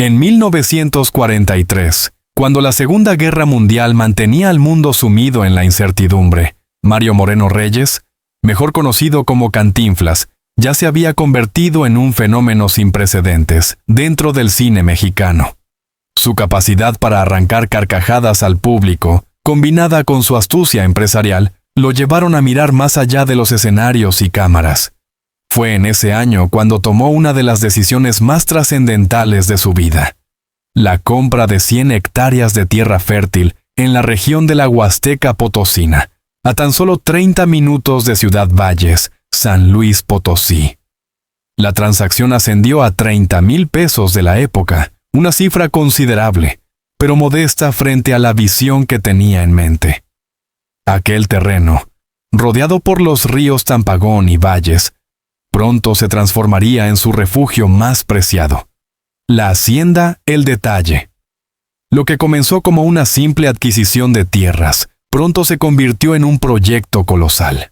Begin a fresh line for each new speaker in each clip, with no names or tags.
En 1943, cuando la Segunda Guerra Mundial mantenía al mundo sumido en la incertidumbre, Mario Moreno Reyes, mejor conocido como Cantinflas, ya se había convertido en un fenómeno sin precedentes dentro del cine mexicano. Su capacidad para arrancar carcajadas al público, combinada con su astucia empresarial, lo llevaron a mirar más allá de los escenarios y cámaras. Fue en ese año cuando tomó una de las decisiones más trascendentales de su vida: la compra de 100 hectáreas de tierra fértil en la región de la Huasteca Potosina, a tan solo 30 minutos de Ciudad Valles, San Luis Potosí. La transacción ascendió a 30,000 pesos de la época, una cifra considerable, pero modesta frente a la visión que tenía en mente. Aquel terreno, rodeado por los ríos Tampagón y Valles, pronto se transformaría en su refugio más preciado: la hacienda El Detalle. Lo que comenzó como una simple adquisición de tierras, pronto se convirtió en un proyecto colosal.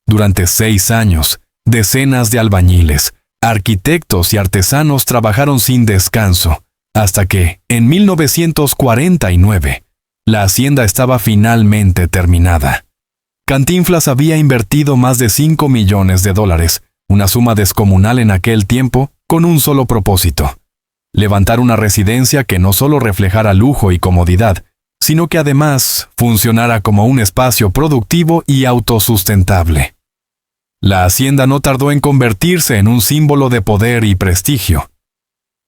Durante 6 años, decenas de albañiles, arquitectos y artesanos trabajaron sin descanso, hasta que, en 1949, la hacienda estaba finalmente terminada. Cantinflas había invertido más de $5 millones, una suma descomunal en aquel tiempo, con un solo propósito: levantar una residencia que no solo reflejara lujo y comodidad, sino que además funcionara como un espacio productivo y autosustentable. La hacienda no tardó en convertirse en un símbolo de poder y prestigio.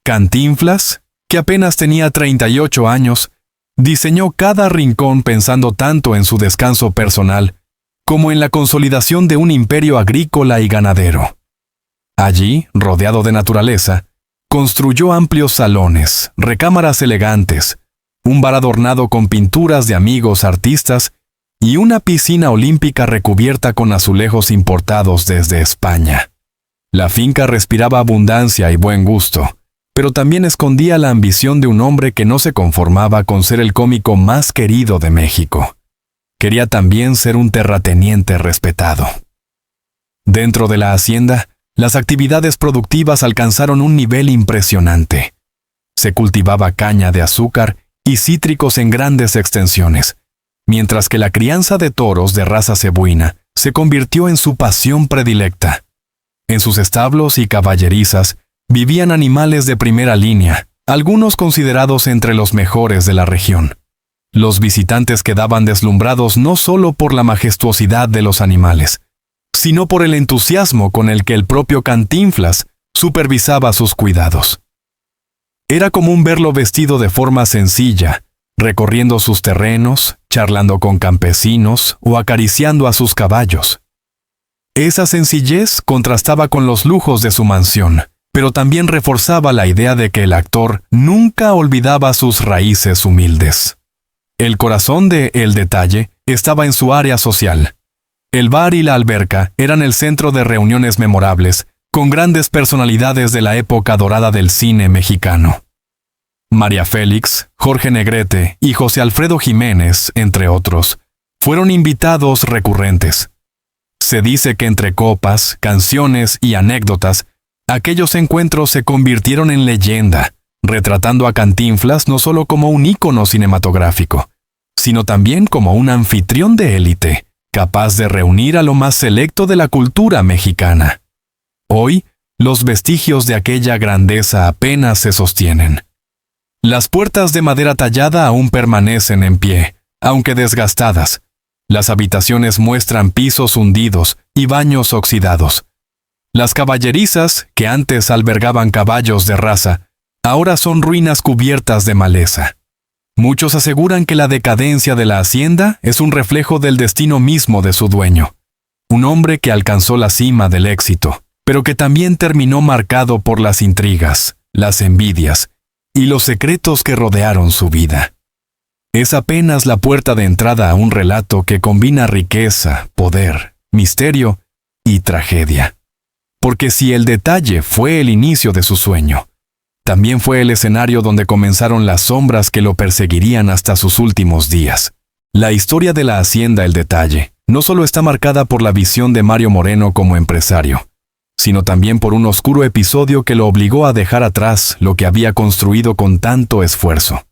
Cantinflas, que apenas tenía 38 años, diseñó cada rincón pensando tanto en su descanso personal como en la consolidación de un imperio agrícola y ganadero. Allí, rodeado de naturaleza, construyó amplios salones, recámaras elegantes, un bar adornado con pinturas de amigos artistas y una piscina olímpica recubierta con azulejos importados desde España. La finca respiraba abundancia y buen gusto, pero también escondía la ambición de un hombre que no se conformaba con ser el cómico más querido de México. Quería también ser un terrateniente respetado. Dentro de la hacienda, las actividades productivas alcanzaron un nivel impresionante. Se cultivaba caña de azúcar y cítricos en grandes extensiones, mientras que la crianza de toros de raza cebuina se convirtió en su pasión predilecta. En sus establos y caballerizas vivían animales de primera línea, algunos considerados entre los mejores de la región. Los visitantes quedaban deslumbrados no solo por la majestuosidad de los animales, sino por el entusiasmo con el que el propio Cantinflas supervisaba sus cuidados. Era común verlo vestido de forma sencilla, recorriendo sus terrenos, charlando con campesinos o acariciando a sus caballos. Esa sencillez contrastaba con los lujos de su mansión, pero también reforzaba la idea de que el actor nunca olvidaba sus raíces humildes. El corazón de El Detalle estaba en su área social. El bar y la alberca eran el centro de reuniones memorables, con grandes personalidades de la época dorada del cine mexicano. María Félix, Jorge Negrete y José Alfredo Jiménez, entre otros, fueron invitados recurrentes. Se dice que entre copas, canciones y anécdotas, aquellos encuentros se convirtieron en leyenda, retratando a Cantinflas no solo como un ícono cinematográfico, sino también como un anfitrión de élite, capaz de reunir a lo más selecto de la cultura mexicana. Hoy, los vestigios de aquella grandeza apenas se sostienen. Las puertas de madera tallada aún permanecen en pie, aunque desgastadas. Las habitaciones muestran pisos hundidos y baños oxidados. Las caballerizas, que antes albergaban caballos de raza, ahora son ruinas cubiertas de maleza. Muchos aseguran que la decadencia de la hacienda es un reflejo del destino mismo de su dueño. Un hombre que alcanzó la cima del éxito, pero que también terminó marcado por las intrigas, las envidias y los secretos que rodearon su vida. Es apenas la puerta de entrada a un relato que combina riqueza, poder, misterio y tragedia. Porque si El Detalle fue el inicio de su sueño, también fue el escenario donde comenzaron las sombras que lo perseguirían hasta sus últimos días. La historia de la hacienda El Detalle no solo está marcada por la visión de Mario Moreno como empresario, sino también por un oscuro episodio que lo obligó a dejar atrás lo que había construido con tanto esfuerzo.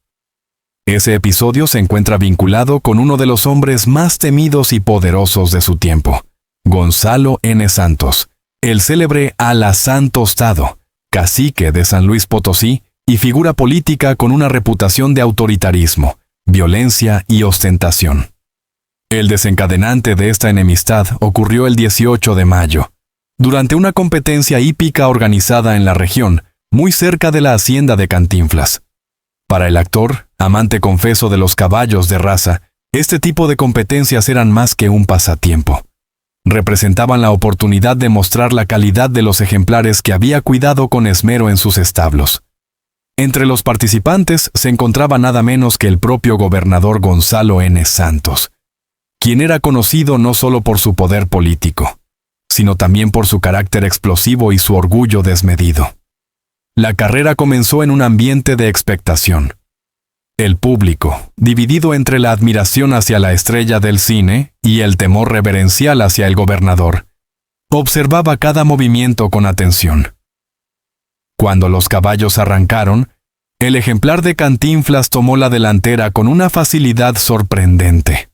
Ese episodio se encuentra vinculado con uno de los hombres más temidos y poderosos de su tiempo, Gonzalo N. Santos, el célebre Alazán Tostado, cacique de San Luis Potosí y figura política con una reputación de autoritarismo, violencia y ostentación. El desencadenante de esta enemistad ocurrió el 18 de mayo, durante una competencia hípica organizada en la región, muy cerca de la hacienda de Cantinflas. Para el actor, amante confeso de los caballos de raza, este tipo de competencias eran más que un pasatiempo. Representaban la oportunidad de mostrar la calidad de los ejemplares que había cuidado con esmero en sus establos. Entre los participantes se encontraba nada menos que el propio gobernador Gonzalo N. Santos, quien era conocido no solo por su poder político, sino también por su carácter explosivo y su orgullo desmedido. La carrera comenzó en un ambiente de expectación. El público, dividido entre la admiración hacia la estrella del cine y el temor reverencial hacia el gobernador, observaba cada movimiento con atención. Cuando los caballos arrancaron, el ejemplar de Cantinflas tomó la delantera con una facilidad sorprendente.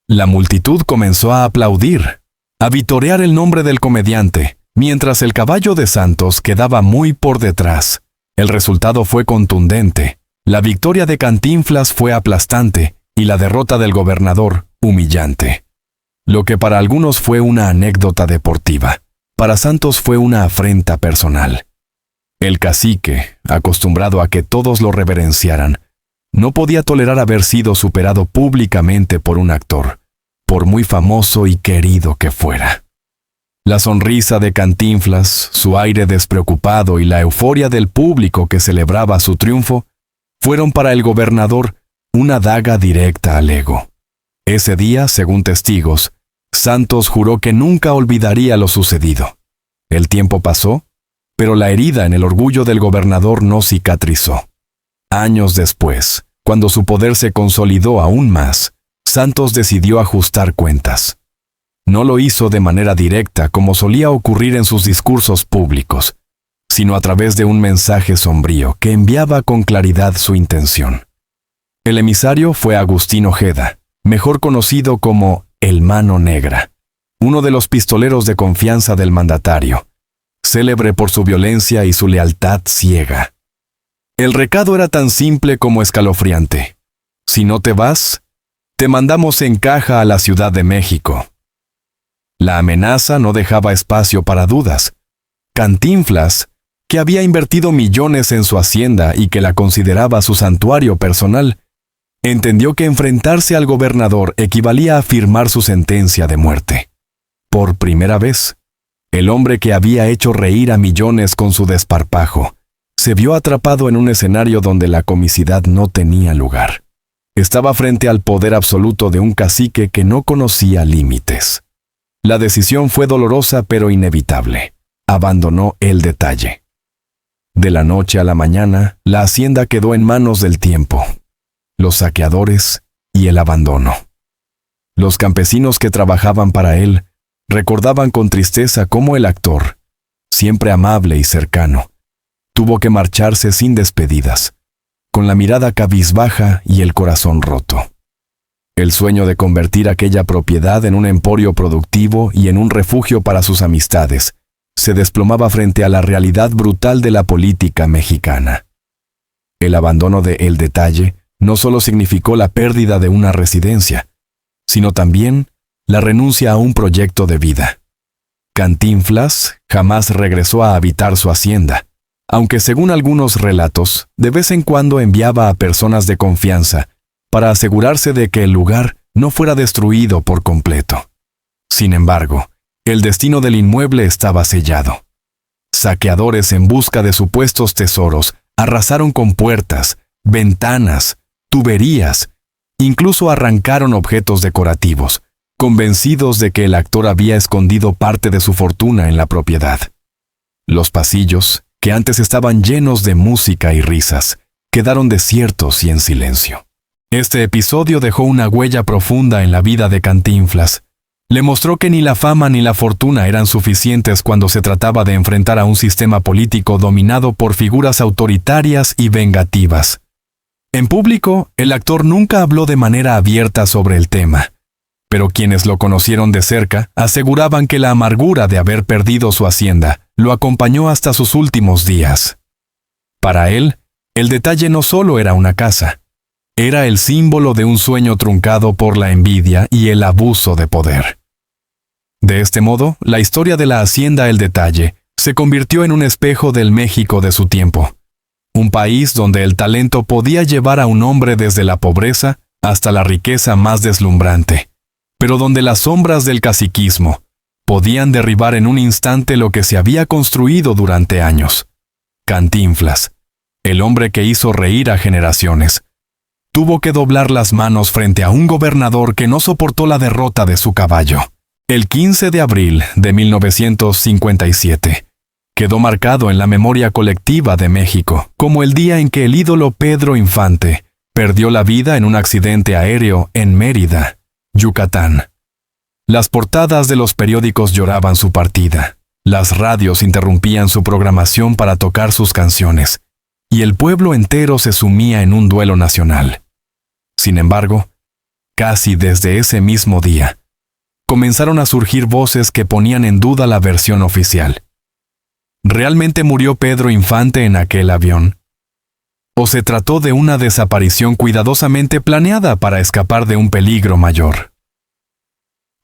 La multitud comenzó a aplaudir, a vitorear el nombre del comediante, mientras el caballo de Santos quedaba muy por detrás. El resultado fue contundente. La victoria de Cantinflas fue aplastante y la derrota del gobernador humillante. Lo que para algunos fue una anécdota deportiva, para Santos fue una afrenta personal. El cacique, acostumbrado a que todos lo reverenciaran, no podía tolerar haber sido superado públicamente por un actor, por muy famoso y querido que fuera. La sonrisa de Cantinflas, su aire despreocupado y la euforia del público que celebraba su triunfo fueron para el gobernador una daga directa al ego. Ese día, según testigos, Santos juró que nunca olvidaría lo sucedido. El tiempo pasó, pero la herida en el orgullo del gobernador no cicatrizó. Años después, cuando su poder se consolidó aún más, Santos decidió ajustar cuentas. No lo hizo de manera directa como solía ocurrir en sus discursos públicos, sino a través de un mensaje sombrío que enviaba con claridad su intención. El emisario fue Agustín Ojeda, mejor conocido como el Mano Negra, uno de los pistoleros de confianza del mandatario, célebre por su violencia y su lealtad ciega. El recado era tan simple como escalofriante. Si no te vas, te mandamos en caja a la Ciudad de México. La amenaza no dejaba espacio para dudas. Cantinflas, que había invertido millones en su hacienda y que la consideraba su santuario personal, entendió que enfrentarse al gobernador equivalía a firmar su sentencia de muerte. Por primera vez, el hombre que había hecho reír a millones con su desparpajo, se vio atrapado en un escenario donde la comicidad no tenía lugar. Estaba frente al poder absoluto de un cacique que no conocía límites. La decisión fue dolorosa pero inevitable. Abandonó el detalle. De la noche a la mañana, la hacienda quedó en manos del tiempo, los saqueadores y el abandono. Los campesinos que trabajaban para él recordaban con tristeza cómo el actor, siempre amable y cercano, tuvo que marcharse sin despedidas, con la mirada cabizbaja y el corazón roto. El sueño de convertir aquella propiedad en un emporio productivo y en un refugio para sus amistades se desplomaba frente a la realidad brutal de la política mexicana. El abandono de El Detalle no solo significó la pérdida de una residencia, sino también la renuncia a un proyecto de vida. Cantinflas jamás regresó a habitar su hacienda, aunque según algunos relatos, de vez en cuando enviaba a personas de confianza para asegurarse de que el lugar no fuera destruido por completo. Sin embargo, el destino del inmueble estaba sellado. Saqueadores en busca de supuestos tesoros arrasaron con puertas, ventanas, tuberías, incluso arrancaron objetos decorativos, convencidos de que el actor había escondido parte de su fortuna en la propiedad. Los pasillos, que antes estaban llenos de música y risas, quedaron desiertos y en silencio. Este episodio dejó una huella profunda en la vida de Cantinflas, Le mostró que ni la fama ni la fortuna eran suficientes cuando se trataba de enfrentar a un sistema político dominado por figuras autoritarias y vengativas. En público, el actor nunca habló de manera abierta sobre el tema, pero quienes lo conocieron de cerca aseguraban que la amargura de haber perdido su hacienda lo acompañó hasta sus últimos días. Para él, el detalle no solo era una casa, era el símbolo de un sueño truncado por la envidia y el abuso de poder. De este modo, la historia de la hacienda El Detalle se convirtió en un espejo del México de su tiempo, un país donde el talento podía llevar a un hombre desde la pobreza hasta la riqueza más deslumbrante, pero donde las sombras del caciquismo podían derribar en un instante lo que se había construido durante años. Cantinflas, el hombre que hizo reír a generaciones, tuvo que doblar las manos frente a un gobernador que no soportó la derrota de su caballo. El 15 de abril de 1957 quedó marcado en la memoria colectiva de México como el día en que el ídolo Pedro Infante perdió la vida en un accidente aéreo en Mérida, Yucatán. Las portadas de los periódicos lloraban su partida, las radios interrumpían su programación para tocar sus canciones, y el pueblo entero se sumía en un duelo nacional. Sin embargo, casi desde ese mismo día, comenzaron a surgir voces que ponían en duda la versión oficial. ¿Realmente murió Pedro Infante en aquel avión? ¿O se trató de una desaparición cuidadosamente planeada para escapar de un peligro mayor?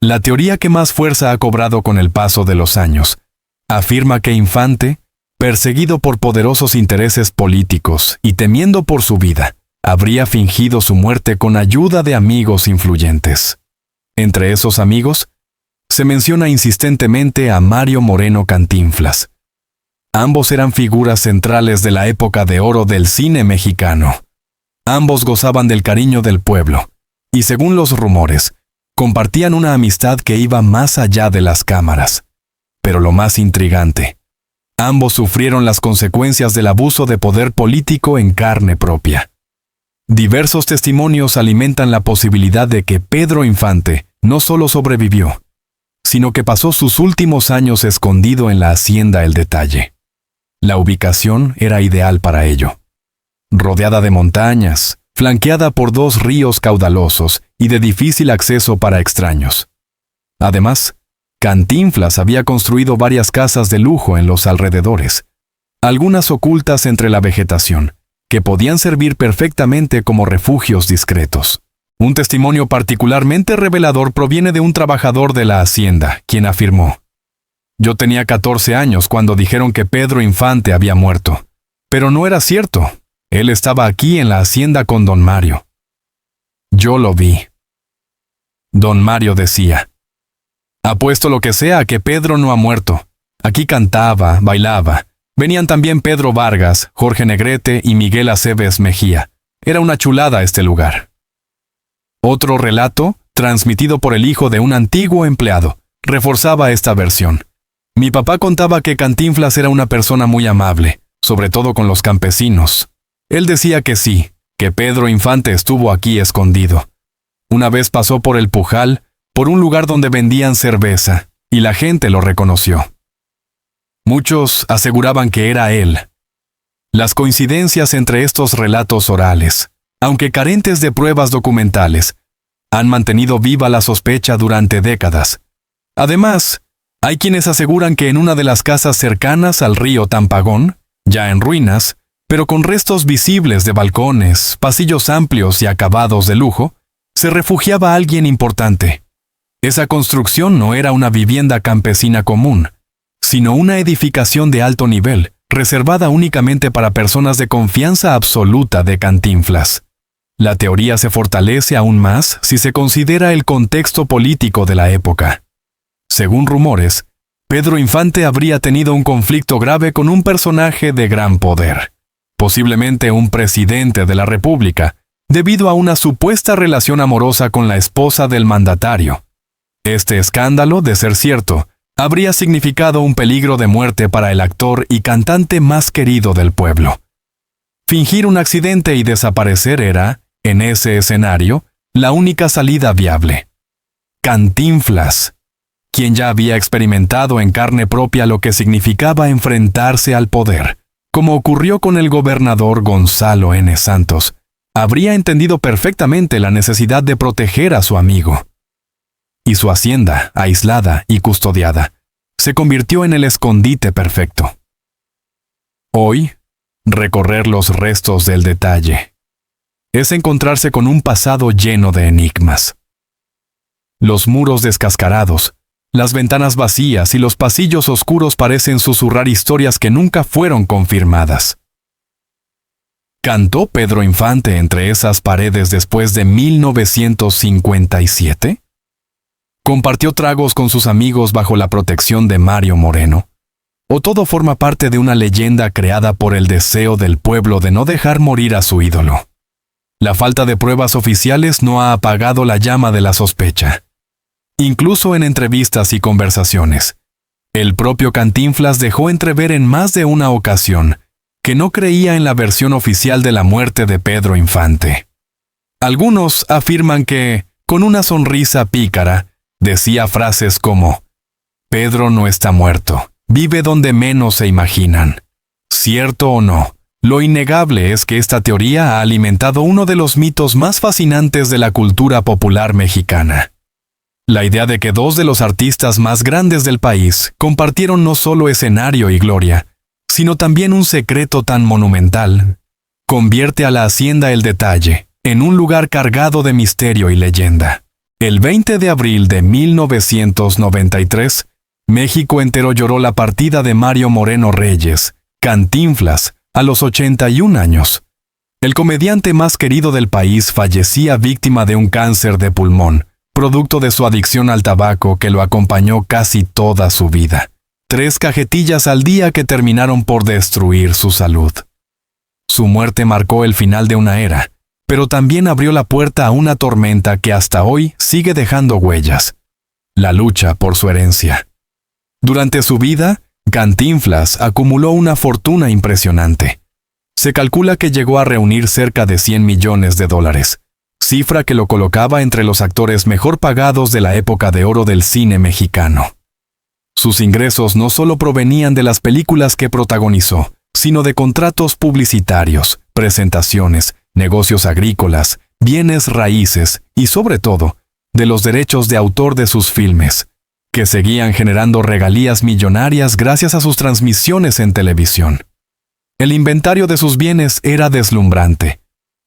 La teoría que más fuerza ha cobrado con el paso de los años afirma que Infante, perseguido por poderosos intereses políticos y temiendo por su vida, habría fingido su muerte con ayuda de amigos influyentes. Entre esos amigos, se menciona insistentemente a Mario Moreno Cantinflas. Ambos eran figuras centrales de la época de oro del cine mexicano. Ambos gozaban del cariño del pueblo, y según los rumores, compartían una amistad que iba más allá de las cámaras. Pero lo más intrigante, ambos sufrieron las consecuencias del abuso de poder político en carne propia. Diversos testimonios alimentan la posibilidad de que Pedro Infante no solo sobrevivió, sino que pasó sus últimos años escondido en la hacienda El Detalle. La ubicación era ideal para ello. Rodeada de montañas, flanqueada por 2 ríos caudalosos y de difícil acceso para extraños. Además, Cantinflas había construido varias casas de lujo en los alrededores, algunas ocultas entre la vegetación, que podían servir perfectamente como refugios discretos. Un testimonio particularmente revelador proviene de un trabajador de la hacienda, quien afirmó: «Yo tenía 14 años cuando dijeron que Pedro Infante había muerto, pero no era cierto. Él estaba aquí en la hacienda con don Mario. Yo lo vi». Don Mario decía: «Apuesto lo que sea a que Pedro no ha muerto. Aquí cantaba, bailaba. Venían también Pedro Vargas, Jorge Negrete y Miguel Aceves Mejía. Era una chulada este lugar». Otro relato, transmitido por el hijo de un antiguo empleado, reforzaba esta versión. «Mi papá contaba que Cantinflas era una persona muy amable, sobre todo con los campesinos. Él decía que sí, que Pedro Infante estuvo aquí escondido. Una vez pasó por el Pujal, por un lugar donde vendían cerveza, y la gente lo reconoció». Muchos aseguraban que era él. Las coincidencias entre estos relatos orales, aunque carentes de pruebas documentales, han mantenido viva la sospecha durante décadas. Además, hay quienes aseguran que en una de las casas cercanas al río Tampagón, ya en ruinas, pero con restos visibles de balcones, pasillos amplios y acabados de lujo, se refugiaba alguien importante. Esa construcción no era una vivienda campesina común, sino una edificación de alto nivel, reservada únicamente para personas de confianza absoluta de Cantinflas. La teoría se fortalece aún más si se considera el contexto político de la época. Según rumores, Pedro Infante habría tenido un conflicto grave con un personaje de gran poder, posiblemente un presidente de la República, debido a una supuesta relación amorosa con la esposa del mandatario. Este escándalo, de ser cierto, habría significado un peligro de muerte para el actor y cantante más querido del pueblo. Fingir un accidente y desaparecer era, en ese escenario, la única salida viable. Cantinflas, quien ya había experimentado en carne propia lo que significaba enfrentarse al poder. Como ocurrió con el gobernador Gonzalo N. Santos, habría entendido perfectamente la necesidad de proteger a su amigo. Y su hacienda, aislada y custodiada, se convirtió en el escondite perfecto. Hoy, recorrer los restos del detalle es encontrarse con un pasado lleno de enigmas. Los muros descascarados, las ventanas vacías y los pasillos oscuros parecen susurrar historias que nunca fueron confirmadas. ¿Cantó Pedro Infante entre esas paredes después de 1957? ¿Compartió tragos con sus amigos bajo la protección de Mario Moreno? ¿O todo forma parte de una leyenda creada por el deseo del pueblo de no dejar morir a su ídolo? La falta de pruebas oficiales no ha apagado la llama de la sospecha. Incluso en entrevistas y conversaciones, el propio Cantinflas dejó entrever en más de una ocasión que no creía en la versión oficial de la muerte de Pedro Infante. Algunos afirman que, con una sonrisa pícara, decía frases como: «Pedro no está muerto, vive donde menos se imaginan». Cierto o no, lo innegable es que esta teoría ha alimentado uno de los mitos más fascinantes de la cultura popular mexicana. La idea de que dos de los artistas más grandes del país compartieron no solo escenario y gloria, sino también un secreto tan monumental, convierte a la Hacienda El Detalle en un lugar cargado de misterio y leyenda. El 20 de abril de 1993, México entero lloró la partida de Mario Moreno Reyes, Cantinflas, a los 81 años. El comediante más querido del país fallecía víctima de un cáncer de pulmón, producto de su adicción al tabaco que lo acompañó casi toda su vida. 3 cajetillas al día que terminaron por destruir su salud. Su muerte marcó el final de una era, pero también abrió la puerta a una tormenta que hasta hoy sigue dejando huellas: la lucha por su herencia. Durante su vida, Cantinflas acumuló una fortuna impresionante. Se calcula que llegó a reunir cerca de $100 millones, cifra que lo colocaba entre los actores mejor pagados de la época de oro del cine mexicano. Sus ingresos no solo provenían de las películas que protagonizó, sino de contratos publicitarios, presentaciones, negocios agrícolas, bienes raíces y, sobre todo, de los derechos de autor de sus filmes, que seguían generando regalías millonarias gracias a sus transmisiones en televisión. El inventario de sus bienes era deslumbrante: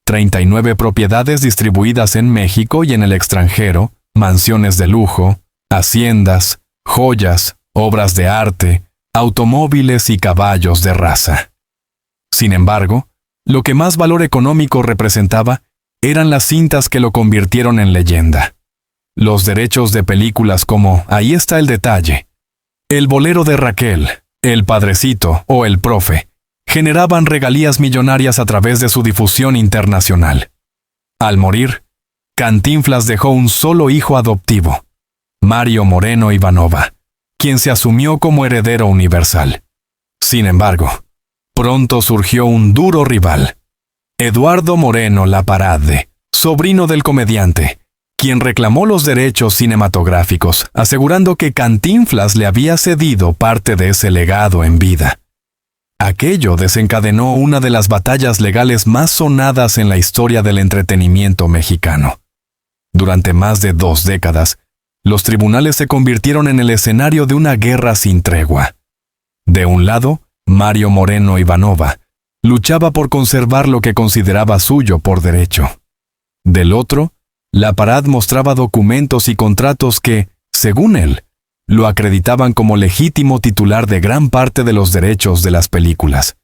39 propiedades distribuidas en México y en el extranjero, mansiones de lujo, haciendas, joyas, obras de arte, automóviles y caballos de raza. Sin embargo, lo que más valor económico representaba eran las cintas que lo convirtieron en leyenda. Los derechos de películas como Ahí está el detalle, El bolero de Raquel, El padrecito o El profe generaban regalías millonarias a través de su difusión internacional. Al morir, Cantinflas dejó un solo hijo adoptivo, Mario Moreno Ivanova, quien se asumió como heredero universal. Sin embargo, pronto surgió un duro rival: Eduardo Moreno Laparade, sobrino del comediante, quien reclamó los derechos cinematográficos, asegurando que Cantinflas le había cedido parte de ese legado en vida. Aquello desencadenó una de las batallas legales más sonadas en la historia del entretenimiento mexicano. Durante más de 2 décadas, los tribunales se convirtieron en el escenario de una guerra sin tregua. De un lado, Mario Moreno Ivanova luchaba por conservar lo que consideraba suyo por derecho. Del otro, Laparade mostraba documentos y contratos que, según él, lo acreditaban como legítimo titular de gran parte de los derechos de las películas.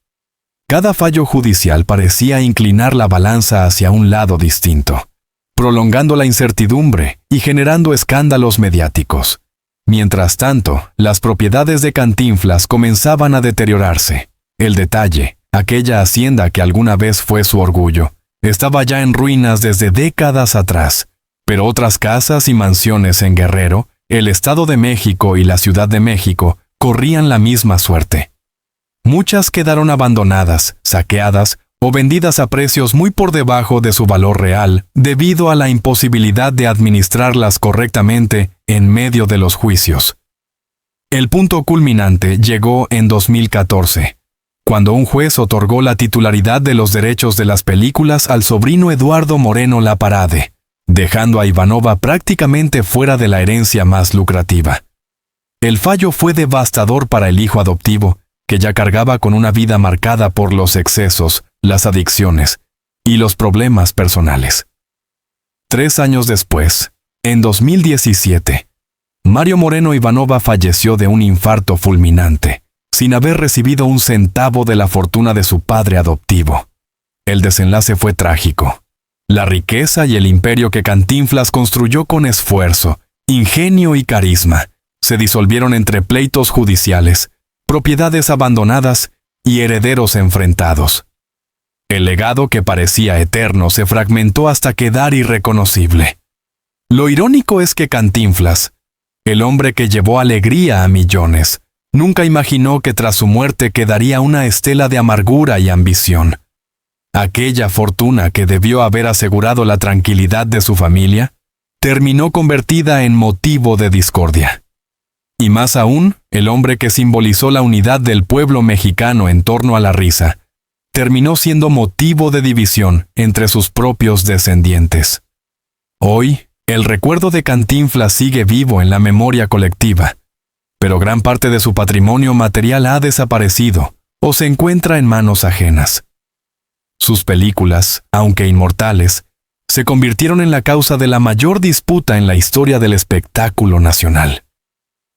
Cada fallo judicial parecía inclinar la balanza hacia un lado distinto, prolongando la incertidumbre y generando escándalos mediáticos. Mientras tanto, las propiedades de Cantinflas comenzaban a deteriorarse. El Detalle, aquella hacienda que alguna vez fue su orgullo, estaba ya en ruinas desde décadas atrás, pero otras casas y mansiones en Guerrero, el Estado de México y la Ciudad de México corrían la misma suerte. Muchas quedaron abandonadas, saqueadas o vendidas a precios muy por debajo de su valor real debido a la imposibilidad de administrarlas correctamente en medio de los juicios. El punto culminante llegó en 2014, cuando un juez otorgó la titularidad de los derechos de las películas al sobrino Eduardo Moreno Laparade, dejando a Ivanova prácticamente fuera de la herencia más lucrativa. El fallo fue devastador para el hijo adoptivo, que ya cargaba con una vida marcada por los excesos, las adicciones y los problemas personales. 3 años después, en 2017, Mario Moreno Ivanova falleció de un infarto fulminante, sin haber recibido un centavo de la fortuna de su padre adoptivo. El desenlace fue trágico. La riqueza y el imperio que Cantinflas construyó con esfuerzo, ingenio y carisma se disolvieron entre pleitos judiciales, propiedades abandonadas y herederos enfrentados. El legado que parecía eterno se fragmentó hasta quedar irreconocible. Lo irónico es que Cantinflas, el hombre que llevó alegría a millones, nunca imaginó que tras su muerte quedaría una estela de amargura y ambición. Aquella fortuna que debió haber asegurado la tranquilidad de su familia, terminó convertida en motivo de discordia. Y más aún, el hombre que simbolizó la unidad del pueblo mexicano en torno a la risa, terminó siendo motivo de división entre sus propios descendientes. Hoy, el recuerdo de Cantinflas sigue vivo en la memoria colectiva, pero gran parte de su patrimonio material ha desaparecido o se encuentra en manos ajenas. Sus películas, aunque inmortales, se convirtieron en la causa de la mayor disputa en la historia del espectáculo nacional.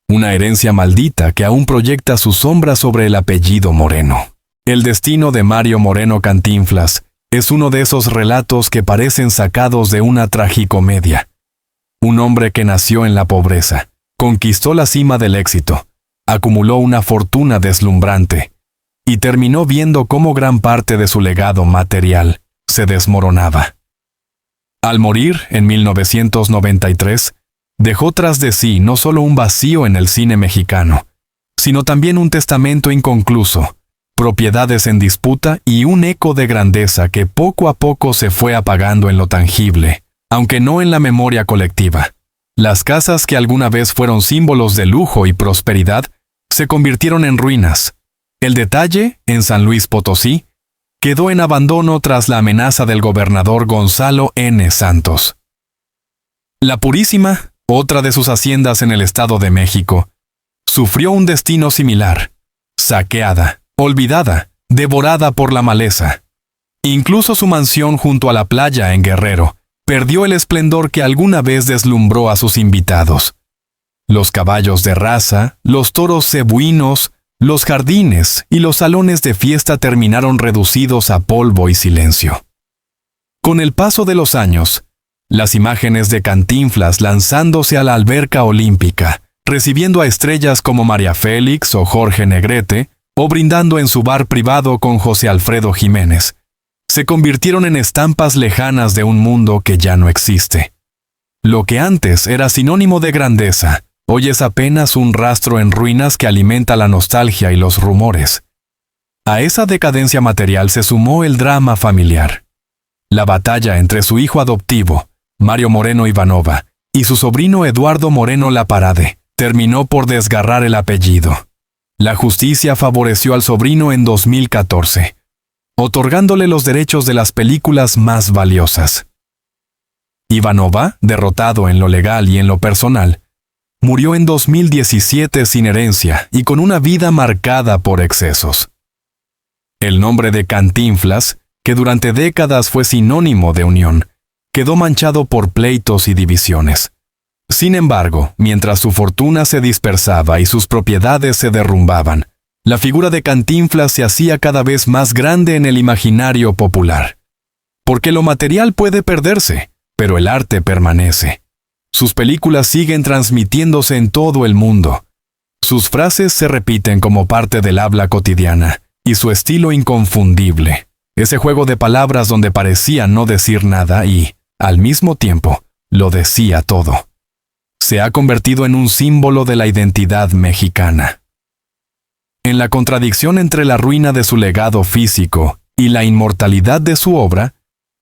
Una herencia maldita que aún proyecta su sombra sobre el apellido Moreno. El destino de Mario Moreno Cantinflas es uno de esos relatos que parecen sacados de una tragicomedia. Un hombre que nació en la pobreza, conquistó la cima del éxito, acumuló una fortuna deslumbrante y terminó viendo cómo gran parte de su legado material se desmoronaba. Al morir en 1993, dejó tras de sí no solo un vacío en el cine mexicano, sino también un testamento inconcluso, propiedades en disputa y un eco de grandeza que poco a poco se fue apagando en lo tangible, aunque no en la memoria colectiva. Las casas que alguna vez fueron símbolos de lujo y prosperidad se convirtieron en ruinas. El detalle, en San Luis Potosí, quedó en abandono tras la amenaza del gobernador Gonzalo N. Santos. La Purísima, otra de sus haciendas en el Estado de México, sufrió un destino similar, saqueada, olvidada, devorada por la maleza. Incluso su mansión junto a la playa en Guerrero perdió el esplendor que alguna vez deslumbró a sus invitados. Los caballos de raza, los toros cebuinos, los jardines y los salones de fiesta terminaron reducidos a polvo y silencio. Con el paso de los años, las imágenes de Cantinflas lanzándose a la alberca olímpica, recibiendo a estrellas como María Félix o Jorge Negrete, o brindando en su bar privado con José Alfredo Jiménez, se convirtieron en estampas lejanas de un mundo que ya no existe. Lo que antes era sinónimo de grandeza, hoy es apenas un rastro en ruinas que alimenta la nostalgia y los rumores. A esa decadencia material se sumó el drama familiar. La batalla entre su hijo adoptivo, Mario Moreno Ivanova, y su sobrino Eduardo Moreno Laparade, terminó por desgarrar el apellido. La justicia favoreció al sobrino en 2014, otorgándole los derechos de las películas más valiosas. Ivanova, derrotado en lo legal y en lo personal, murió en 2017 sin herencia y con una vida marcada por excesos. El nombre de Cantinflas, que durante décadas fue sinónimo de unión, quedó manchado por pleitos y divisiones. Sin embargo, mientras su fortuna se dispersaba y sus propiedades se derrumbaban, la figura de Cantinflas se hacía cada vez más grande en el imaginario popular. Porque lo material puede perderse, pero el arte permanece. Sus películas siguen transmitiéndose en todo el mundo. Sus frases se repiten como parte del habla cotidiana, y su estilo inconfundible. Ese juego de palabras donde parecía no decir nada y, al mismo tiempo, lo decía todo. Se ha convertido en un símbolo de la identidad mexicana. En la contradicción entre la ruina de su legado físico y la inmortalidad de su obra,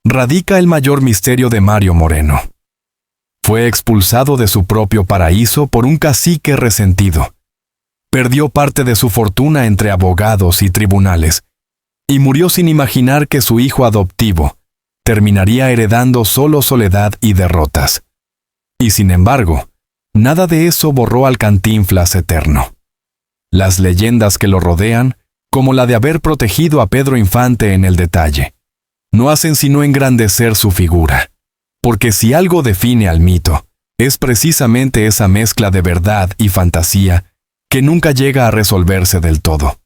radica el mayor misterio de Mario Moreno. Fue expulsado de su propio paraíso por un cacique resentido. Perdió parte de su fortuna entre abogados y tribunales, y murió sin imaginar que su hijo adoptivo terminaría heredando solo soledad y derrotas. Y sin embargo, nada de eso borró al Cantinflas eterno. Las leyendas que lo rodean, como la de haber protegido a Pedro Infante en el detalle, no hacen sino engrandecer su figura, porque si algo define al mito, es precisamente esa mezcla de verdad y fantasía que nunca llega a resolverse del todo.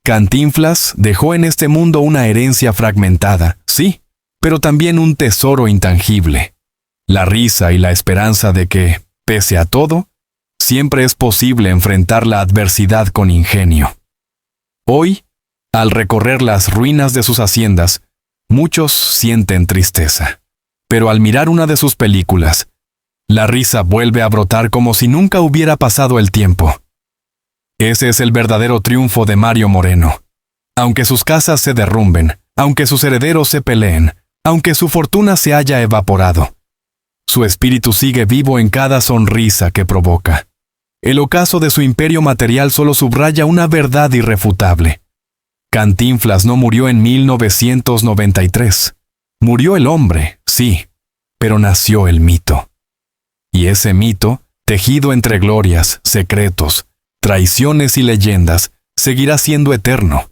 Cantinflas dejó en este mundo una herencia fragmentada, sí, pero también un tesoro intangible, la risa y la esperanza de que, pese a todo, siempre es posible enfrentar la adversidad con ingenio. Hoy, al recorrer las ruinas de sus haciendas, muchos sienten tristeza, pero al mirar una de sus películas, la risa vuelve a brotar como si nunca hubiera pasado el tiempo. Ese es el verdadero triunfo de Mario Moreno. Aunque sus casas se derrumben, aunque sus herederos se peleen, aunque su fortuna se haya evaporado, su espíritu sigue vivo en cada sonrisa que provoca. El ocaso de su imperio material solo subraya una verdad irrefutable. Cantinflas no murió en 1993. Murió el hombre, sí, pero nació el mito. Y ese mito, tejido entre glorias, secretos, traiciones y leyendas, seguirá siendo eterno.